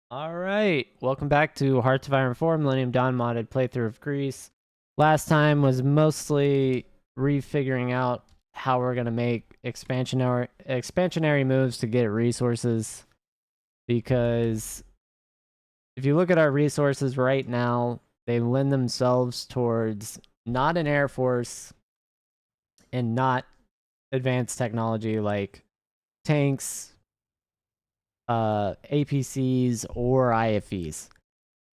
All right, welcome back to Hearts of Iron 4 Millennium Dawn modded playthrough of Greece. Last time was mostly refiguring out how we're gonna make expansionary moves to get resources, because if you look at our resources right now, they lend themselves towards not an air force and not advanced technology like tanks, APCs, or IFVs.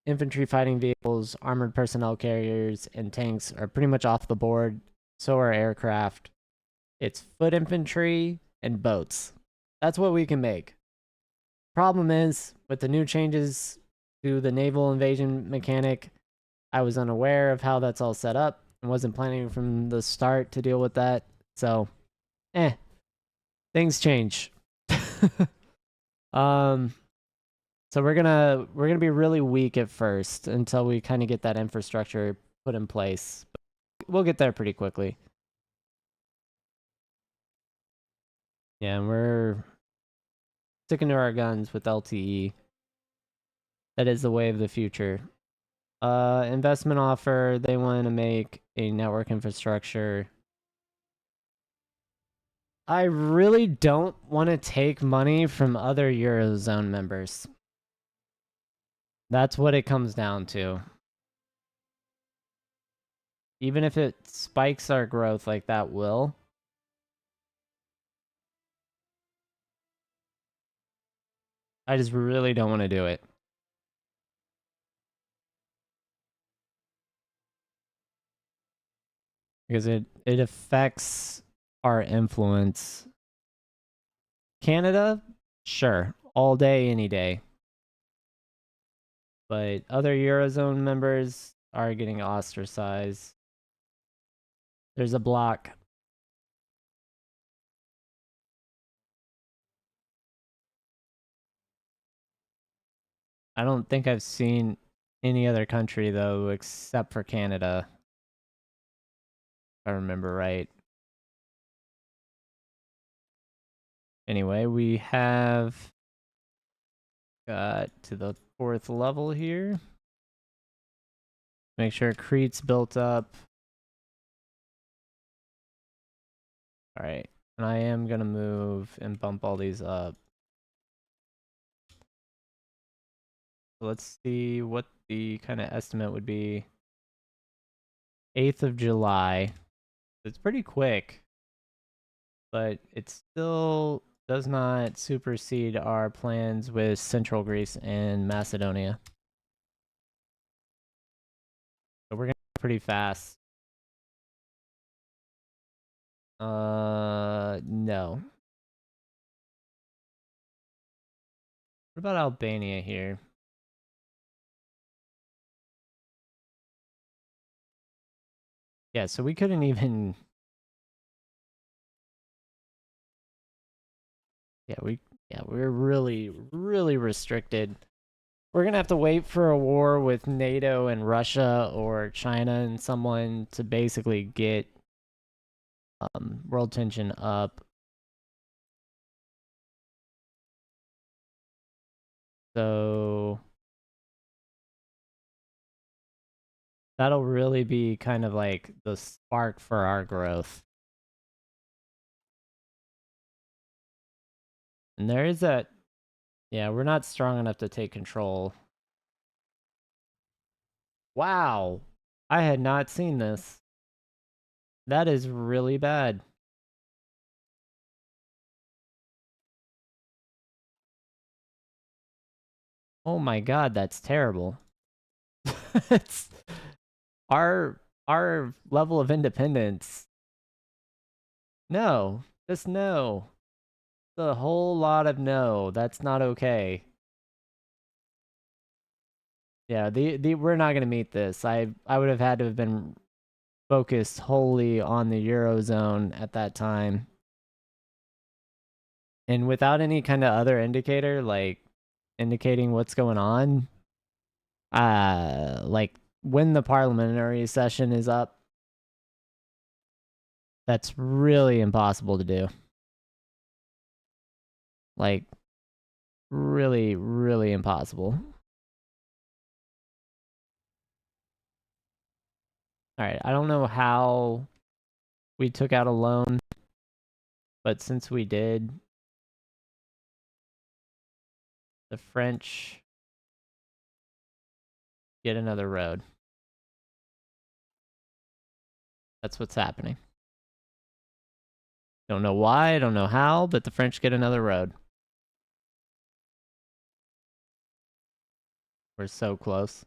Infantry fighting vehicles, armored personnel carriers, and tanks are pretty much off the board. So are aircraft. It's foot infantry and boats. That's what we can make. Problem is, with the new changes to the naval invasion mechanic, I was unaware of how that's all set up and wasn't planning from the start to deal with that. So, things change. um, So we're gonna be really weak at first until we kind of get that infrastructure put in place. But we'll get there pretty quickly. Yeah, and we're sticking to our guns with LTE. That is the way of the future. Investment offer, they want to make a network infrastructure. I really don't want to take money from other Eurozone members. That's what it comes down to. Even if it spikes our growth like that will, I just really don't want to do it. Because it affects our influence. Canada, sure, all day, any day. But other Eurozone members are getting ostracized. There's a block. I don't think I've seen any other country, though, except for Canada. If I remember right. Anyway, we have got to the 4th level here. Make sure Crete's built up. Alright, and I am gonna move and bump all these up. Let's see what the kind of estimate would be. 8th of July. It's pretty quick, but it still does not supersede our plans with Central Greece and Macedonia. So we're gonna go pretty fast. No. What about Albania here? Yeah, so we couldn't even. We're really restricted. We're gonna have to wait for a war with NATO and Russia or China and someone to basically get world tension up. So that'll really be kind of like the spark for our growth. And there is that. Yeah, we're not strong enough to take control. Wow. I had not seen this. That is really bad. Oh my god, that's terrible. It's our level of independence. No. Just no. The whole lot of no. That's not okay. Yeah, the we're not gonna meet this. I would have had to have been focused wholly on the Eurozone at that time. And without any kind of other indicator, like indicating what's going on, like when the parliamentary session is up, that's really impossible to do. Like, really, really impossible. Alright, I don't know how we took out a loan, but since we did, the French get another road. That's what's happening. Don't know why, don't know how, but the French get another road. We're so close.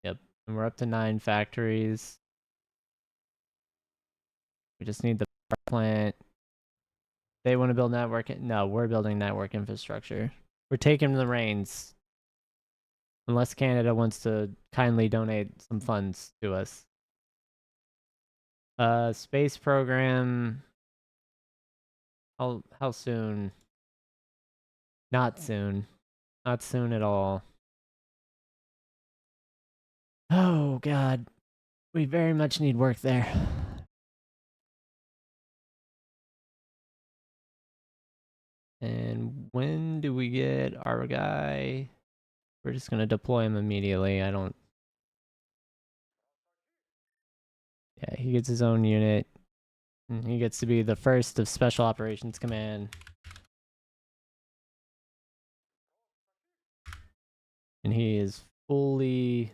Yep, and we're up to 9 factories. We just need the plant. They want to build network. No, we're building network infrastructure. We're taking the reins. Unless Canada wants to kindly donate some funds to us. Space program. How soon? Not soon. Not soon at all. Oh god. We very much need work there. And when do we get our guy? We're just gonna deploy him immediately. I don't... Yeah, he gets his own unit. And he gets to be the first of Special Operations Command. And he is fully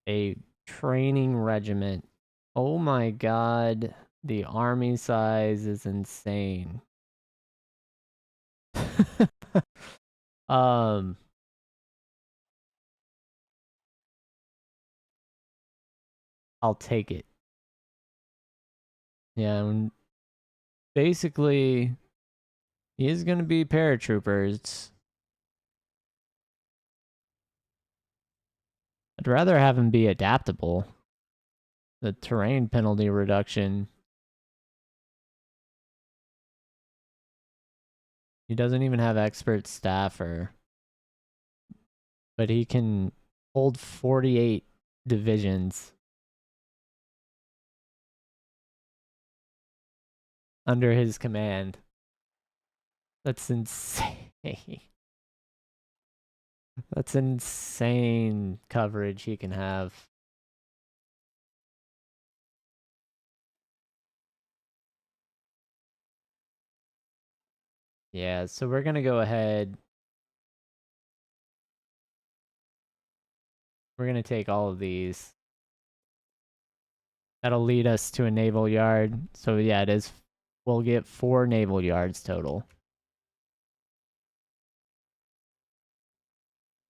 a training regiment. Oh my god. The army size is insane. um... I'll take it. Yeah, and basically, he is going to be paratroopers. I'd rather have him be adaptable. The terrain penalty reduction. He doesn't even have expert staffer. But he can hold 48 divisions under his command. That's insane. That's insane coverage he can have. Yeah, so we're gonna go ahead. We're gonna take all of these. That'll lead us to a naval yard. So yeah, it is. We'll get 4 naval yards total.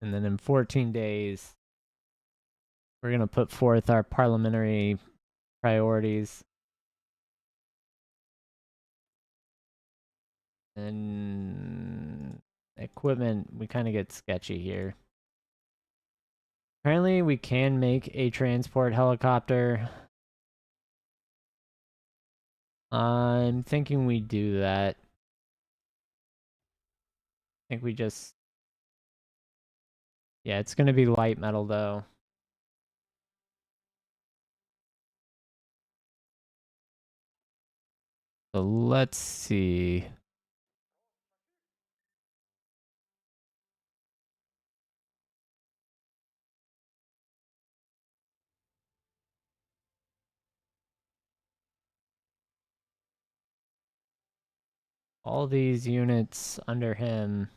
And then in 14 days, we're gonna put forth our parliamentary priorities. And equipment, we kind of get sketchy here. Apparently, we can make a transport helicopter. I'm thinking we do that. I think we just... Yeah, it's gonna be light metal though. So let's see. All these units under him.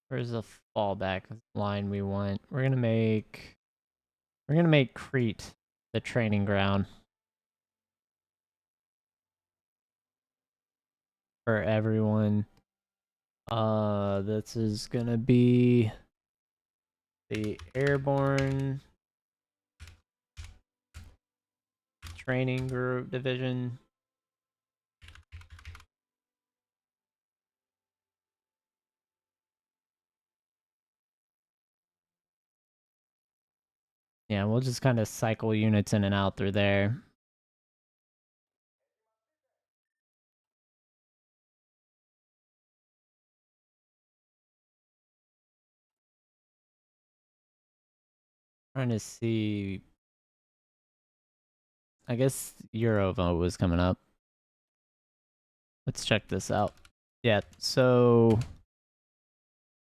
Where's the fallback line we want? We're gonna make Crete the training ground for everyone. This is gonna be the airborne training group division. Yeah, we'll just kind of cycle units in and out through there. Trying to see. I guess Eurovote was coming up. Let's check this out. Yeah, so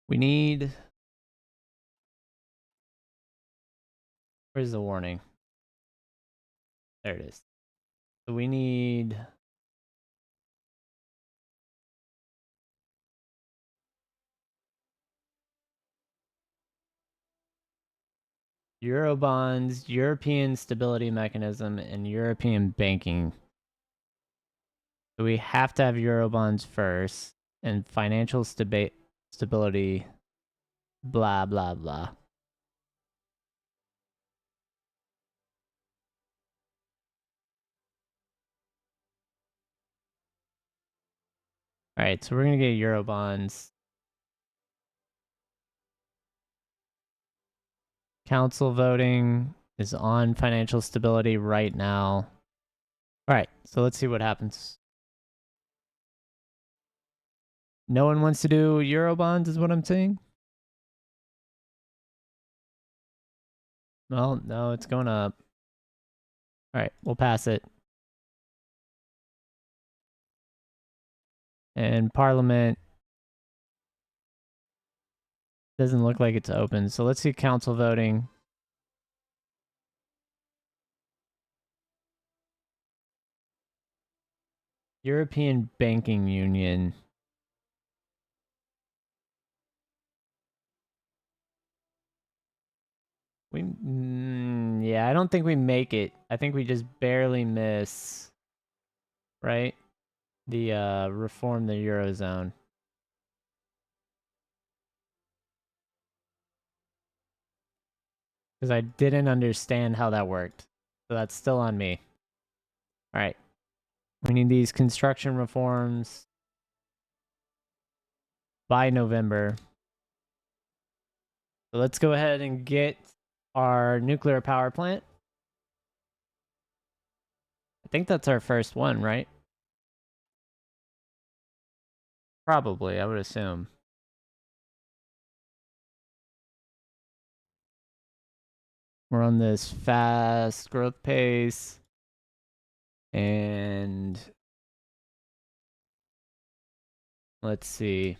we need. Where's the warning? There it is. So we need. Eurobonds, European Stability Mechanism, and European Banking. So we have to have Eurobonds first, and financial stability, blah, blah, blah. All right, so we're going to get Eurobonds. Council voting is on financial stability right now. All right, so let's see what happens. No one wants to do Eurobonds, is what I'm saying? Well, no, it's going up. All right, we'll pass it. And Parliament doesn't look like it's open. So let's see council voting. European Banking Union. Yeah, I don't think we make it. I think we just barely miss, right? The reform the Eurozone. Because I didn't understand how that worked. So that's still on me. All right. We need these construction reforms by November. So let's go ahead and get our nuclear power plant. I think that's our first one, right? Probably, I would assume. We're on this fast growth pace. And let's see.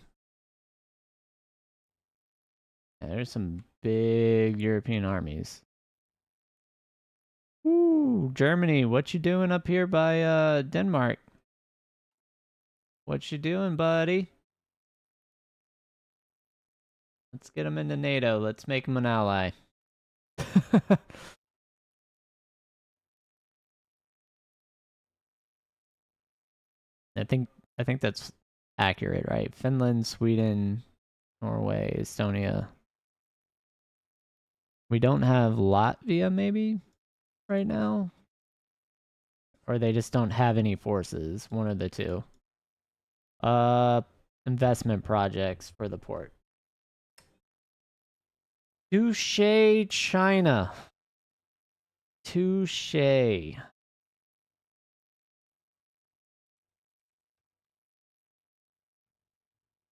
Yeah, there's some big European armies. Ooh, Germany, what you doing up here by Denmark? What you doing, buddy? Let's get him into NATO. Let's make him an ally. I think that's accurate, right? Finland, Sweden, Norway, Estonia. We don't have Latvia maybe right now? Or they just don't have any forces, one of the two. Investment projects for the port. Touche, China. Touche.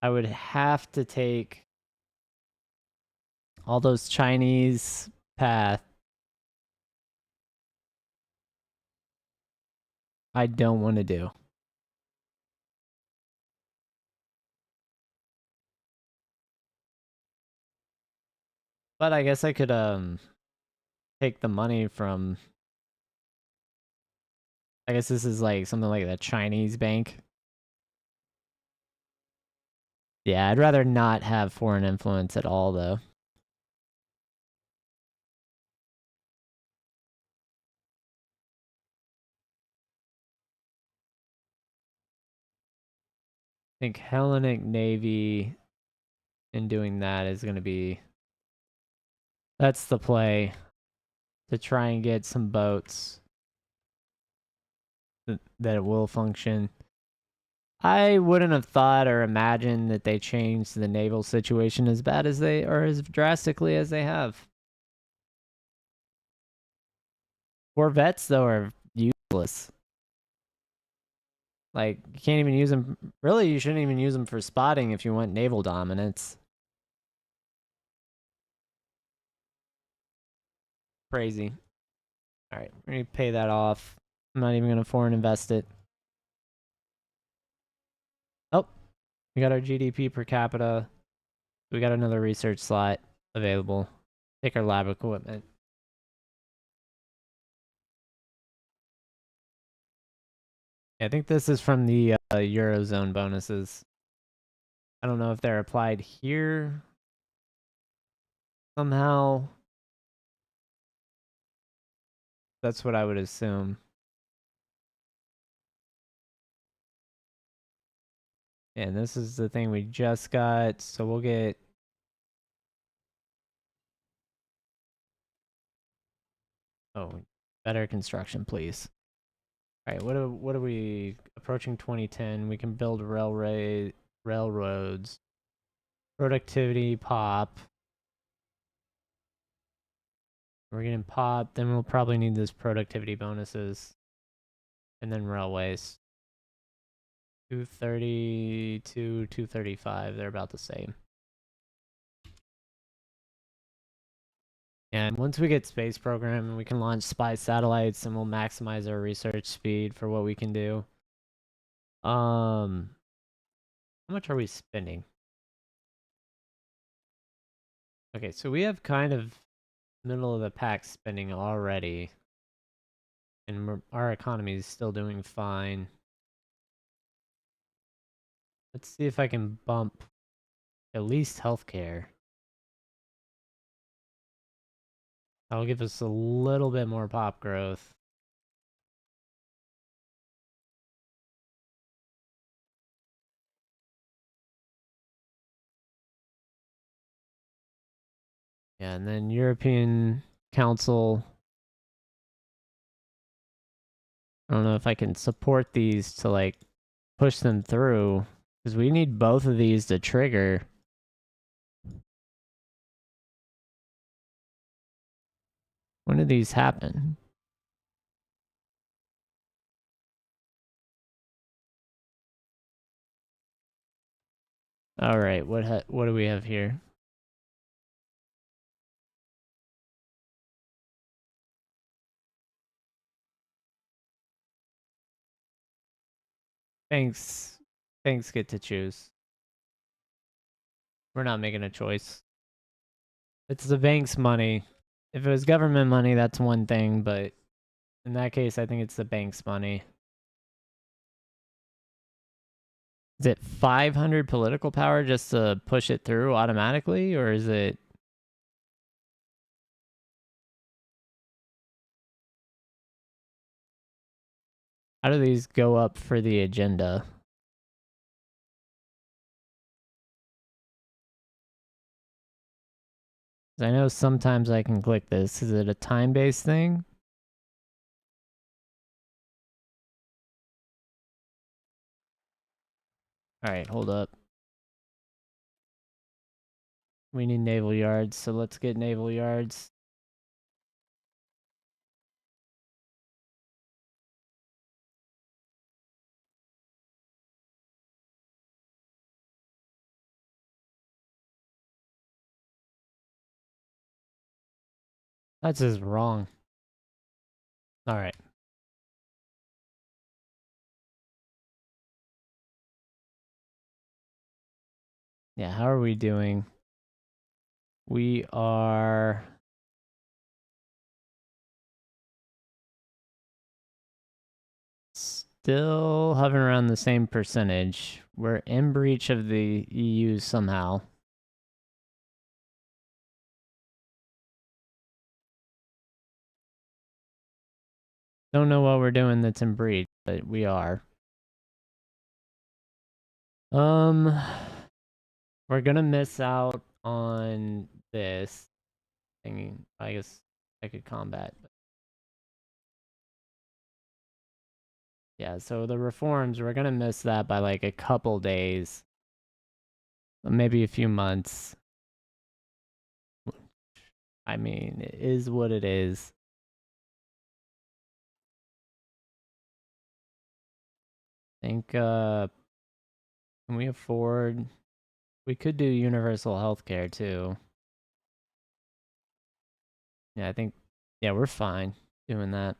I would have to take all those Chinese path. I don't want to do. But I guess I could take the money from, I guess this is like something like the Chinese bank. Yeah, I'd rather not have foreign influence at all though. I think Hellenic Navy in doing that is going to be, that's the play, to try and get some boats that it will function. I wouldn't have thought or imagined that they changed the naval situation as bad as they, or as drastically as they have. Corvettes, though, are useless. Like, you can't even use them. Really, you shouldn't even use them for spotting if you want naval dominance. Crazy. All right, we're gonna pay that off. I'm not even gonna foreign invest it. Oh, we got our GDP per capita. We got another research slot available. Take our lab equipment. I think this is from the Eurozone bonuses. I don't know if they're applied here somehow. That's what I would assume. And this is the thing we just got, so we'll get... Oh, better construction, please. All right, what are we approaching 2010? We can build railroads. Productivity pop. We're getting pop, then we'll probably need this productivity bonuses. And then railways. 230 to 235, they're about the same. And once we get space program, we can launch spy satellites and we'll maximize our research speed for what we can do. How much are we spending? Okay, so we have kind of middle of the pack spending already. And our economy is still doing fine. Let's see if I can bump at least healthcare. That'll give us a little bit more pop growth. Yeah, and then European Council. I don't know if I can support these to like push them through, because we need both of these to trigger. When do these happen? All right, what do we have here? Thanks get to choose. We're not making a choice. It's the bank's money. If it was government money, that's one thing, but in that case, I think it's the bank's money. Is it 500 political power just to push it through automatically, or is it... How do these go up for the agenda? I know sometimes I can click this. Is it a time-based thing? Alright, hold up. We need naval yards, so let's get naval yards. That's just wrong. Alright. Yeah, how are we doing? We are... still hovering around the same percentage. We're in breach of the EU somehow. Don't know what we're doing that's in breach, but we are. We're gonna miss out on this thing. I guess I could combat. Yeah, so the reforms, we're gonna miss that by like a couple days. Maybe a few months. I mean, it is what it is. I think, can we afford... We could do universal healthcare too. Yeah, I think Yeah, we're fine doing that.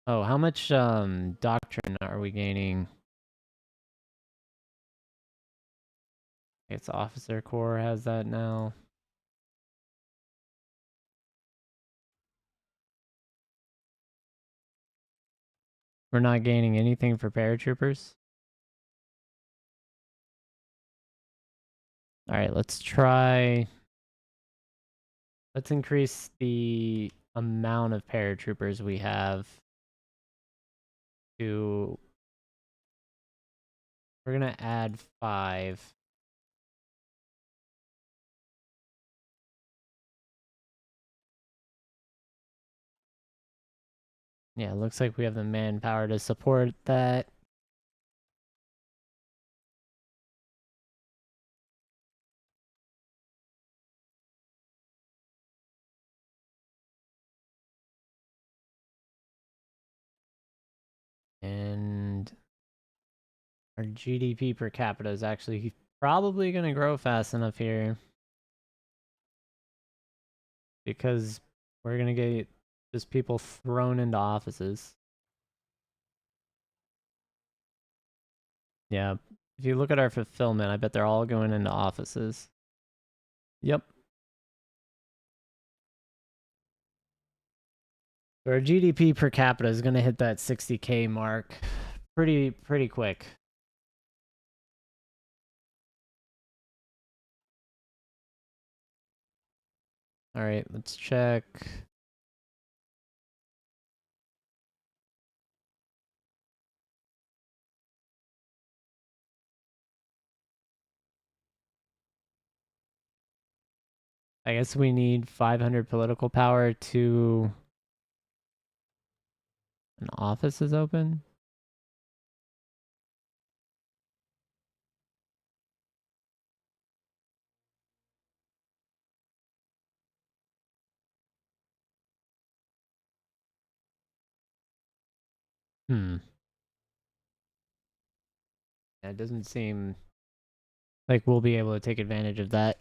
Oh, how much doctrine are we gaining? It's Officer Corps has that now. We're not gaining anything for paratroopers. All right, let's try. Let's increase the amount of paratroopers we have to. We're gonna add 5. Yeah, it looks like we have the manpower to support that. And our GDP per capita is actually probably going to grow fast enough here because we're going to get just people thrown into offices. Yeah, if you look at our fulfillment, I bet they're all going into offices. Yep. Our GDP per capita is going to hit that 60K mark pretty quick. All right, let's check. I guess we need 500 political power to an office is open. Hmm. Yeah, it doesn't seem like we'll be able to take advantage of that.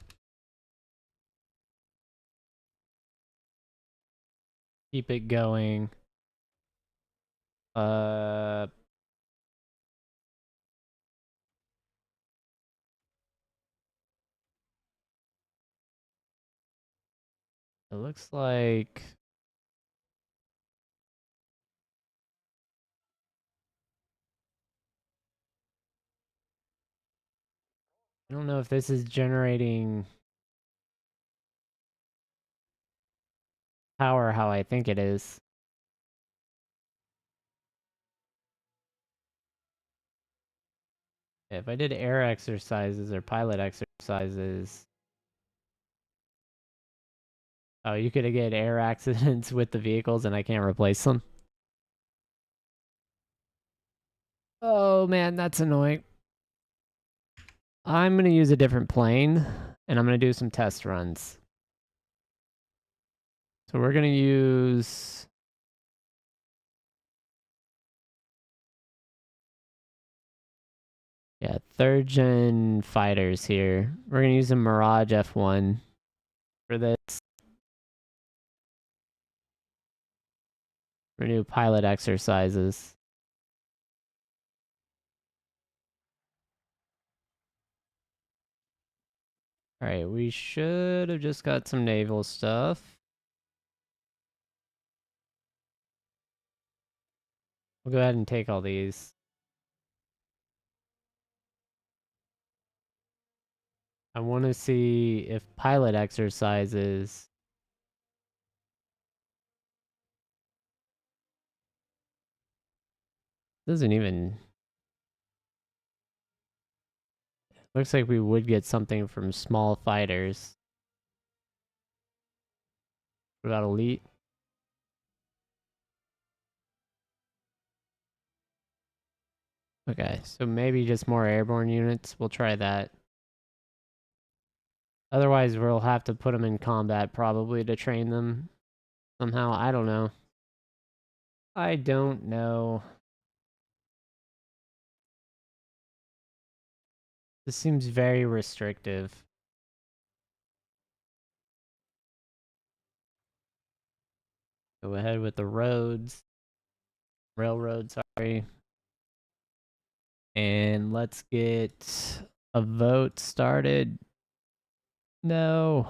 Keep it going. Uh, it looks like I don't know if this is generating power how I think it is. If I did air exercises or pilot exercises, oh, you could get air accidents with the vehicles and I can't replace them. Oh man, that's annoying. I'm gonna use a different plane and I'm gonna do some test runs. So we're gonna use yeah, 3rd gen fighters here. We're gonna use a Mirage F1 for this. We're gonna do pilot exercises. Alright, we should have just got some naval stuff. We'll go ahead and take all these. I want to see if pilot exercises doesn't even looks like we would get something from small fighters. What about elite? Okay, so maybe just more airborne units. We'll try that. Otherwise, we'll have to put them in combat probably to train them somehow. I don't know. I don't know. This seems very restrictive. Go ahead with the roads. Railroad, sorry. And let's get a vote started. No.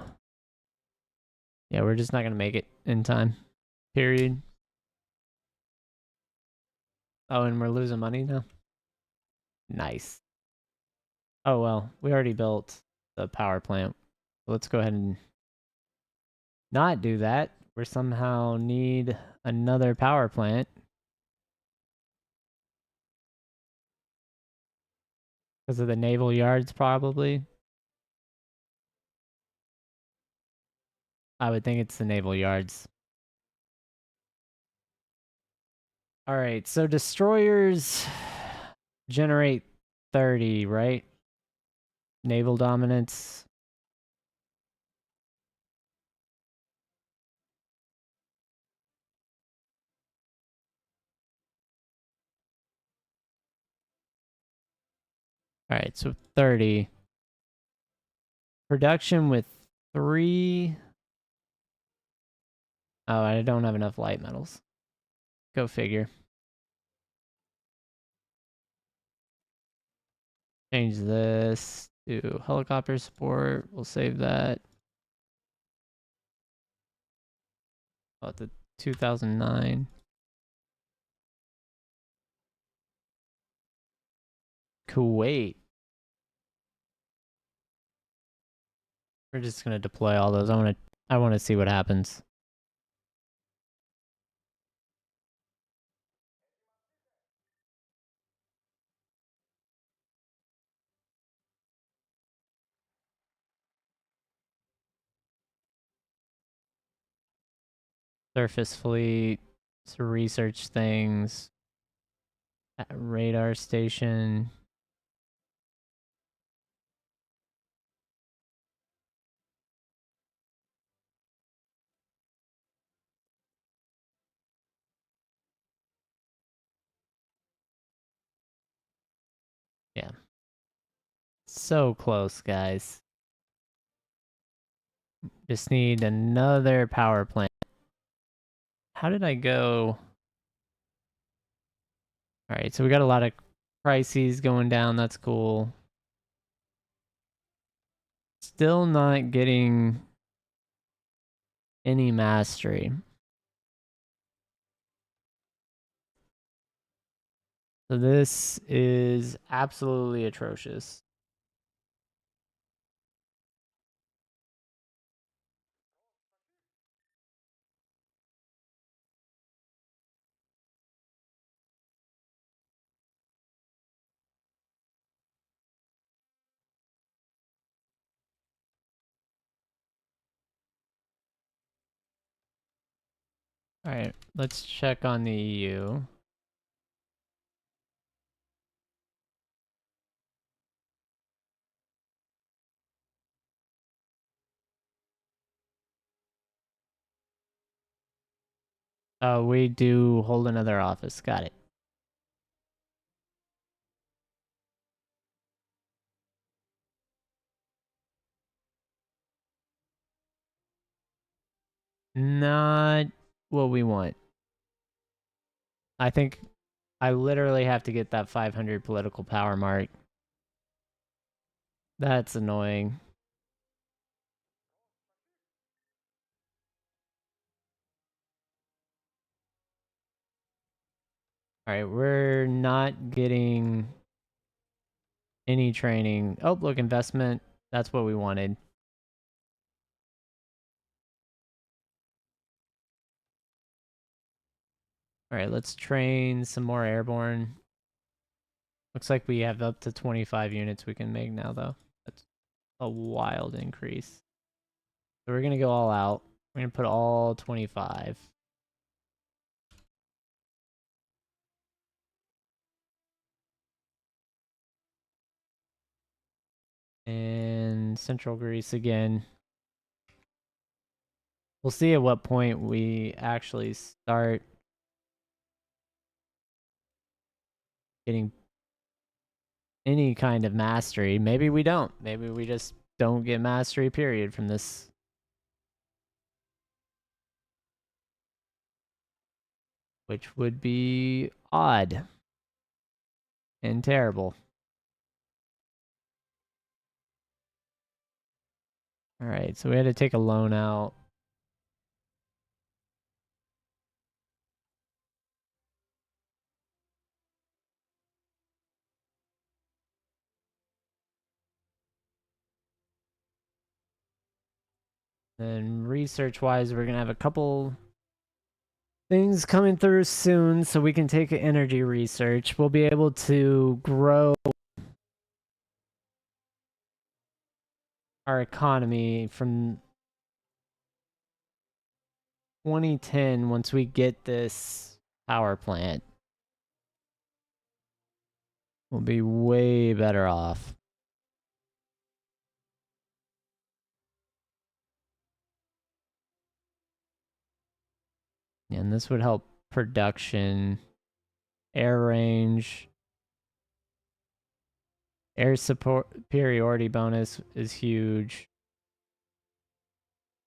Yeah, we're just not going to make it in time. Period. Oh, and we're losing money now? Nice. Oh, well, we already built the power plant. Let's go ahead and not do that. We somehow need another power plant. Because of the naval yards, probably. I would think it's the naval yards. All right, so destroyers generate 30, right? Naval dominance. All right, so 30. Production with 3. Oh, I don't have enough light metals. Go figure. Change this to helicopter support. We'll save that. About the 2009. Kuwait. We're just gonna deploy all those. I wanna see what happens. Surface fleet to research things. Radar station. Yeah. So close, guys. Just need another power plant. How did I go? All right, so we got a lot of crises going down. That's cool. Still not getting any mastery. So this is absolutely atrocious. All right, let's check on the EU. We do hold another office. Got it. Not what we want. I think I literally have to get that 500 political power mark. That's annoying. All right, we're not getting any training. Oh, look, investment. That's what we wanted. All right, let's train some more airborne. Looks like we have up to 25 units we can make now, though. That's a wild increase. So we're going to go all out. We're going to put all 25. And Central Greece again. We'll see at what point we actually start getting any kind of mastery. Maybe we don't. Maybe we just don't get mastery, period, from this. Which would be odd and terrible. Alright, so we had to take a loan out. And research-wise, we're going to have a couple things coming through soon so we can take energy research. We'll be able to grow our economy from 2010 once we get this power plant. We'll be way better off. And this would help production, air range, air superiority bonus is huge.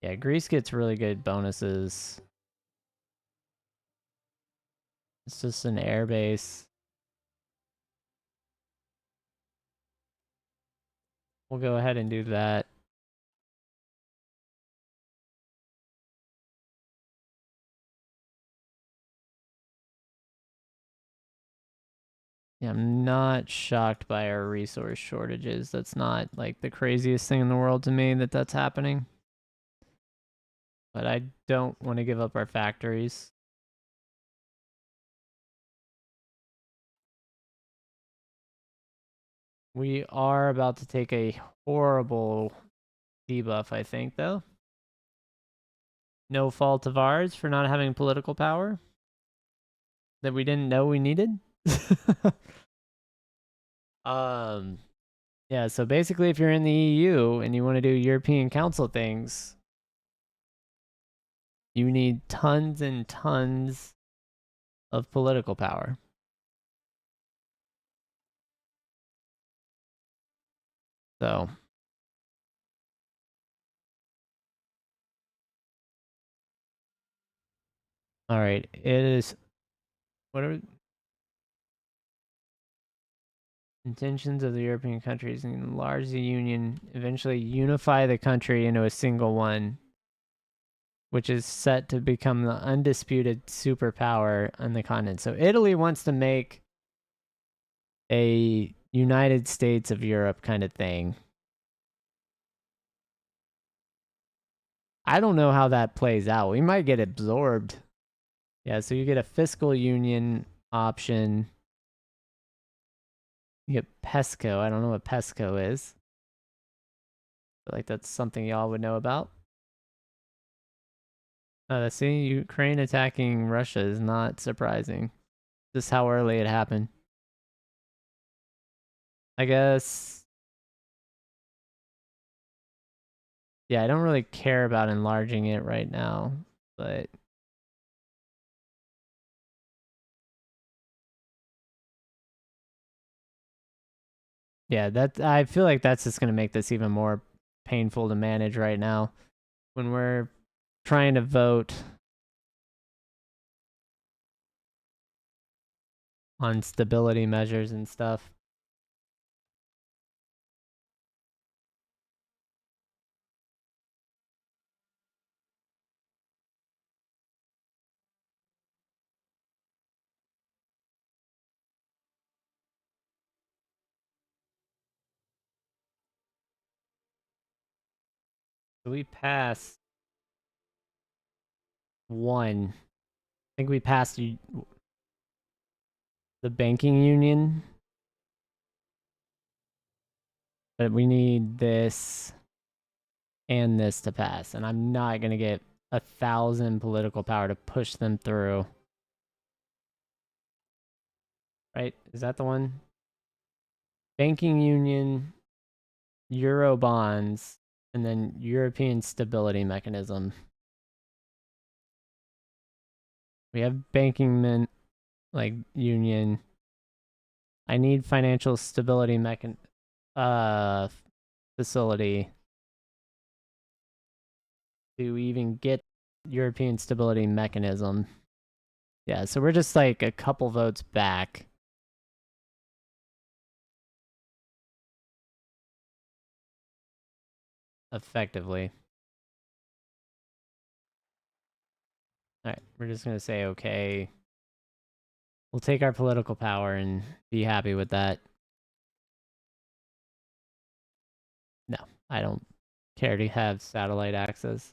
Yeah, Greece gets really good bonuses. It's just an air base. We'll go ahead and do that. Yeah, I'm not shocked by our resource shortages. That's not like the craziest thing in the world to me that that's happening. But I don't want to give up our factories. We are about to take a horrible debuff, I think, though. No fault of ours for not having political power that we didn't know we needed. Yeah, so basically if you're in the EU and you want to do European Council things, you need tons and tons of political power. So all right, it is what are intentions of the European countries and enlarge the union, eventually unify the country into a single one, which is set to become the undisputed superpower on the continent. So Italy wants to make a United States of Europe kind of thing. I don't know how that plays out. We might get absorbed. Yeah, so you get a fiscal union option. You get PESCO. I don't know what PESCO is. I feel like that's something y'all would know about. See, Ukraine attacking Russia is not surprising. Just how early it happened. I guess. Yeah, I don't really care about enlarging it right now, but yeah, that I feel like that's just gonna make this even more painful to manage right now when we're trying to vote on stability measures and stuff. So we passed one. I think we passed the banking union, but we need this and this to pass, and I'm not gonna get 1,000 political power to push them through. Right? Is that the one? Banking union, Euro bonds, and then European stability mechanism. We have banking union. I need financial stability facility to even get European stability mechanism. Yeah, so we're just like a couple votes back. Effectively. Alright, we're just gonna say okay. We'll take our political power and be happy with that. No, I don't care to have satellite access.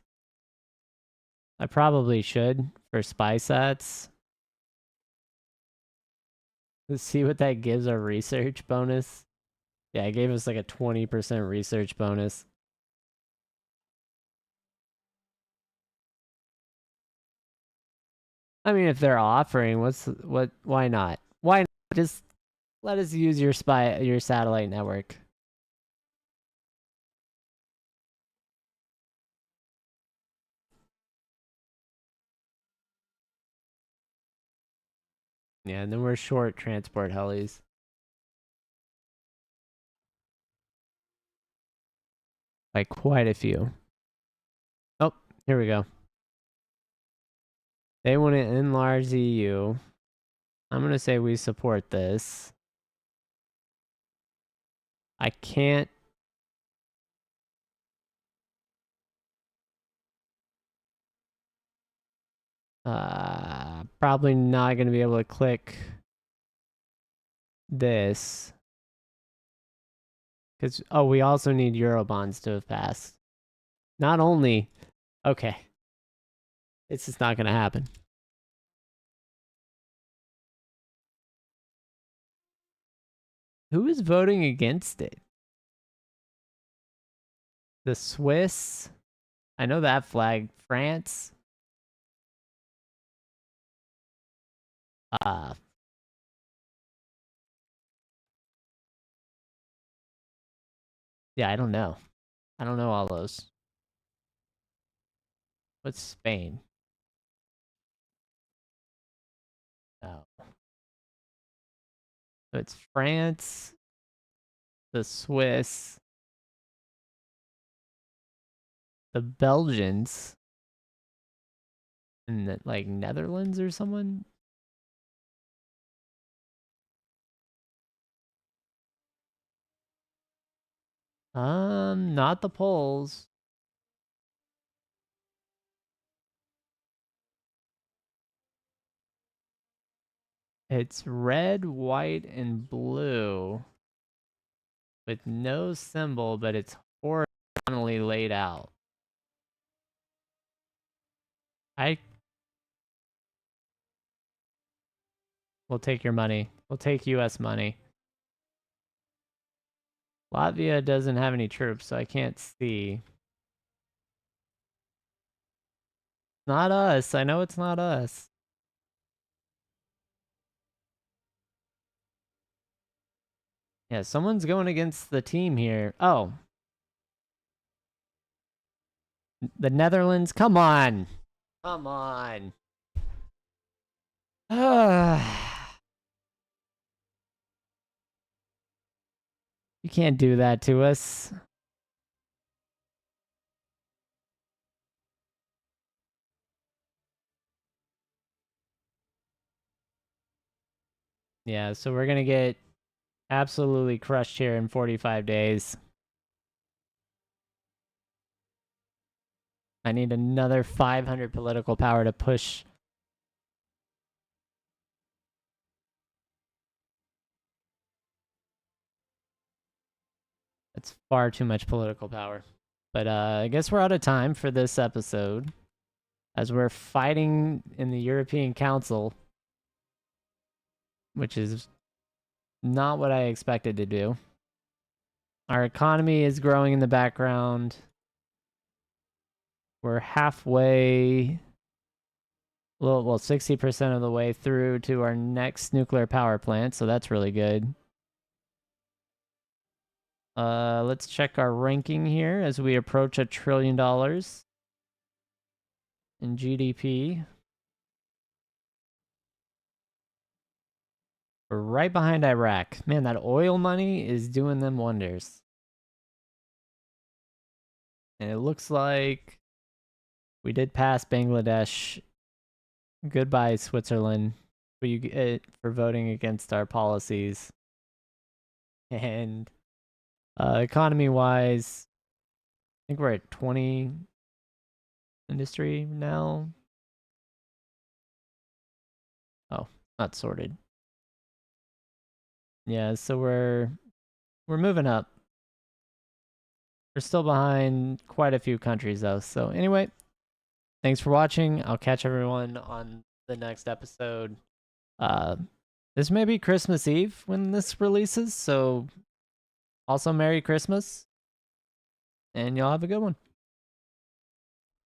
I probably should for spy sats. Let's see what that gives our research bonus. Yeah, it gave us like a 20% research bonus. I mean, if they're offering, why not? Why not? Just let us use your satellite network. Yeah, and then we're short transport helis. Like quite a few. Oh, here we go. They want to enlarge the EU. I'm going to say we support this. I can't. Probably not going to be able to click this. Because, oh, we also need Eurobonds to have passed. Not only. Okay. It's just not going to happen. Who is voting against it? The Swiss. I know that flag. France. Yeah, I don't know. I don't know all those. What's Spain? Oh. So it's France, the Swiss, the Belgians, and the, like Netherlands or someone. Not the Poles. It's red, white, and blue with no symbol, but it's horizontally laid out. We'll take your money. We'll take US money. Latvia doesn't have any troops, so I can't see. Not us. I know it's not us. Yeah, someone's going against the team here. Oh. The Netherlands? Come on. Come on. You can't do that to us. Yeah, so we're gonna get absolutely crushed here in 45 days. I need another 500 political power to push. That's far too much political power. But I guess we're out of time for this episode, as we're fighting in the European Council, which is not what I expected to do. Our economy is growing in the background. We're halfway, well, 60% of the way through to our next nuclear power plant, so that's really good. Let's check our ranking here as we approach $1 trillion in GDP. We're right behind Iraq. Man, that oil money is doing them wonders. And it looks like we did pass Bangladesh. Goodbye, Switzerland, for voting against our policies. And economy-wise, I think we're at 20 industry now. Oh, not sorted. Yeah, so we're moving up. We're still behind quite a few countries though. So anyway, thanks for watching. I'll catch everyone on the next episode. This may be Christmas Eve when this releases, so also Merry Christmas, and y'all have a good one.